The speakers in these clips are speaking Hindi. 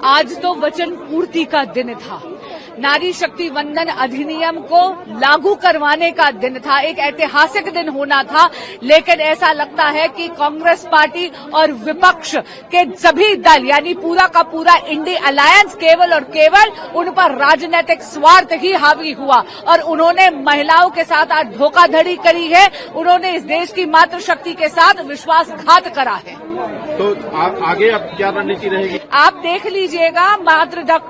आज तो वचन पूर्ति का दिन था। नारी शक्ति वंदन अधिनियम को लागू करवाने का दिन था, एक ऐतिहासिक दिन होना था। लेकिन ऐसा लगता है कि कांग्रेस पार्टी और विपक्ष के सभी दल यानी पूरा का पूरा इंडी अलायंस केवल और केवल उन पर राजनीतिक स्वार्थ ही हावी हुआ और उन्होंने महिलाओं के साथ आज धोखाधड़ी करी है। उन्होंने इस देश की मातृशक्ति के साथ विश्वासघात करा है। तो आगे अब क्या रणनीति रहेगी? आप देख लीजिएगा,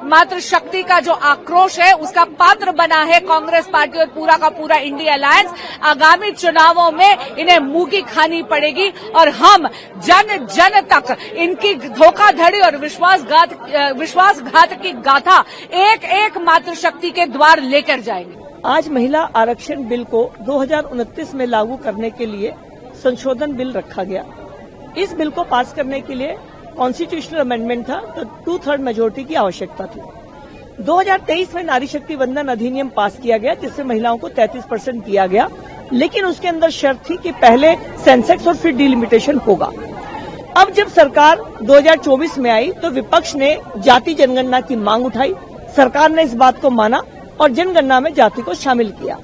मातृशक्ति का जो आक्रोश है उसका पात्र बना है कांग्रेस पार्टी और पूरा का पूरा इंडिया अलायंस। आगामी चुनावों में इन्हें मुंह की खानी पड़ेगी और हम जन जन तक इनकी धोखाधड़ी और विश्वासघात की गाथा एक एक मातृशक्ति के द्वार लेकर जाएंगे। आज महिला आरक्षण बिल को 2029 में लागू करने के लिए संशोधन बिल रखा गया। इस बिल को पास करने के लिए कॉन्स्टिट्यूशनल अमेंडमेंट था, तो 2/3 मेजोरिटी की आवश्यकता थी। 2023 में नारी शक्ति वंदन अधिनियम पास किया गया, जिससे महिलाओं को 33% दिया गया, लेकिन उसके अंदर शर्त थी कि पहले सेंसेक्स और फिर डिलिमिटेशन होगा। अब जब सरकार 2024 में आई तो विपक्ष ने जाति जनगणना की मांग उठाई। सरकार ने इस बात को माना और जनगणना में जाति को शामिल किया।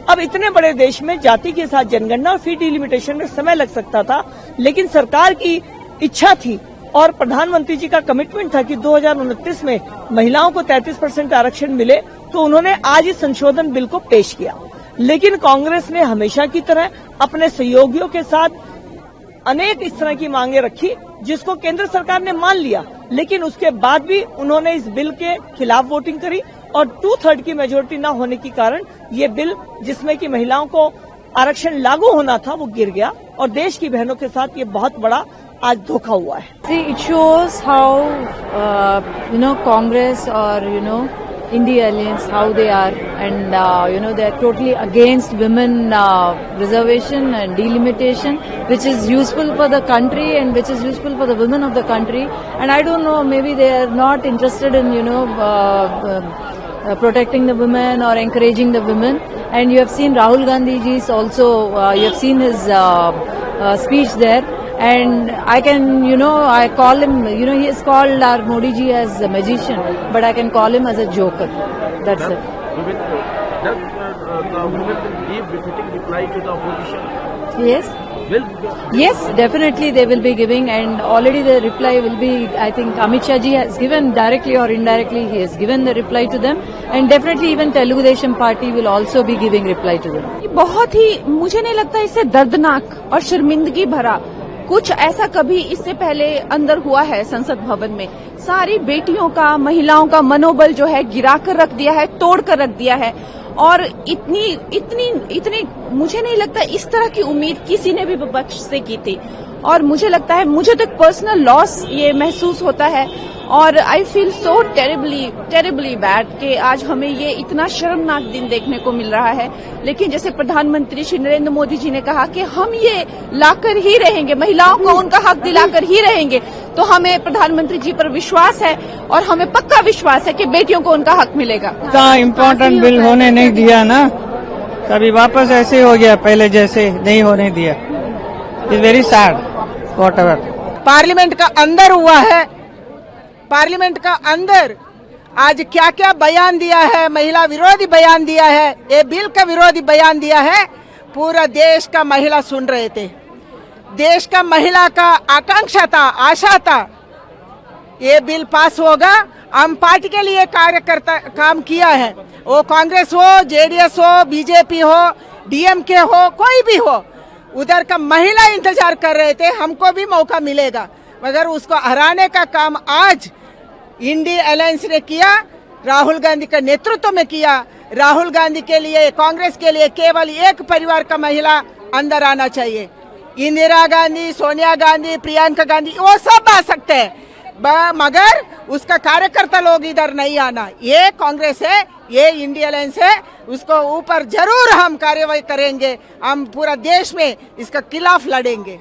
अब इतने बड़े देश में जाति के साथ जनगणना और फिर डिलिमिटेशन में समय लग सकता था, लेकिन सरकार की इच्छा थी और प्रधानमंत्री जी का कमिटमेंट था कि 2029 में महिलाओं को 33% आरक्षण मिले, तो उन्होंने आज इस संशोधन बिल को पेश किया। लेकिन कांग्रेस ने हमेशा की तरह अपने सहयोगियों के साथ अनेक इस तरह की मांगे रखी, जिसको केंद्र सरकार ने मान लिया, लेकिन उसके बाद भी उन्होंने इस बिल के खिलाफ वोटिंग करी और 2/3 की मेजोरिटी न होने के कारण ये बिल, जिसमें कि महिलाओं को आरक्षण लागू होना था, वो गिर गया और देश की बहनों के साथ ये बहुत बड़ा आज धोखा हुआ है। See, it shows how Congress or India Alliance, how they are, and they are totally against women reservation and delimitation, which is useful for the country and which is useful for the women of the country. And I don't know, maybe they are not interested in protecting the women or encouraging the women. And you have seen Rahul Gandhi ji's also, you have seen his speech there. And I can, I call him, he is called our Modi ji as a magician, but I can call him as a joker. That's it. Does the women give befitting reply to the opposition? Yes. Yes, definitely they will be giving, and already the reply will be, I think Amit Shah ji has given directly or indirectly, he has given the reply to them, and definitely even Telugu Desam party will also be giving reply to them. बहुत ही, मुझे नहीं लगता इससे दर्दनाक और शर्मिंदगी भरा कुछ ऐसा कभी इससे पहले अंदर हुआ है संसद भवन में। सारी बेटियों का, महिलाओं का मनोबल जो है गिराकर रख दिया है, तोड़कर रख दिया है। और इतनी मुझे नहीं लगता इस तरह की उम्मीद किसी ने भी विपक्ष से की थी। और मुझे लगता है, मुझे तो एक पर्सनल लॉस ये महसूस होता है और I feel so terribly bad कि आज हमें ये इतना शर्मनाक दिन देखने को मिल रहा है। लेकिन जैसे प्रधानमंत्री श्री नरेंद्र मोदी जी ने कहा कि हम ये लाकर ही रहेंगे, महिलाओं को उनका हक दिलाकर ही रहेंगे, तो हमें प्रधानमंत्री जी पर विश्वास है और हमें पक्का विश्वास है कि बेटियों को उनका हक मिलेगा। इतना इम्पोर्टेंट बिल होने नहीं दिया ना, कभी वापस ऐसे हो गया, पहले जैसे नहीं होने दिया। It's very sad whatever. Parliament का अंदर हुआ है, पार्लियामेंट का अंदर आज क्या क्या बयान दिया है, महिला विरोधी बयान दिया है, ये बिल का विरोधी बयान दिया है। पूरा देश का महिला सुन रहे थे, देश का महिला का आकांक्षा था, आशा था ये बिल पास होगा। हम पार्टी के लिए कार्यकर्ता काम किया है, वो कांग्रेस हो, जेडीएस हो, बीजेपी हो, डीएमके हो, कोई भी हो, उधर का महिला इंतजार कर रहे थे हमको भी मौका मिलेगा, मगर उसको हराने का काम आज इंडिया अलायंस ने किया, राहुल गांधी के नेतृत्व में किया। राहुल गांधी के लिए, कांग्रेस के लिए केवल एक परिवार का महिला अंदर आना चाहिए। इंदिरा गांधी, सोनिया गांधी, प्रियंका गांधी, वो सब आ सकते हैं, मगर उसका कार्यकर्ता लोग इधर नहीं आना। ये कांग्रेस है, ये इंडिया अलायंस है, उसको ऊपर जरूर हम कार्रवाई करेंगे। हम पूरा देश में इसका खिलाफ लड़ेंगे।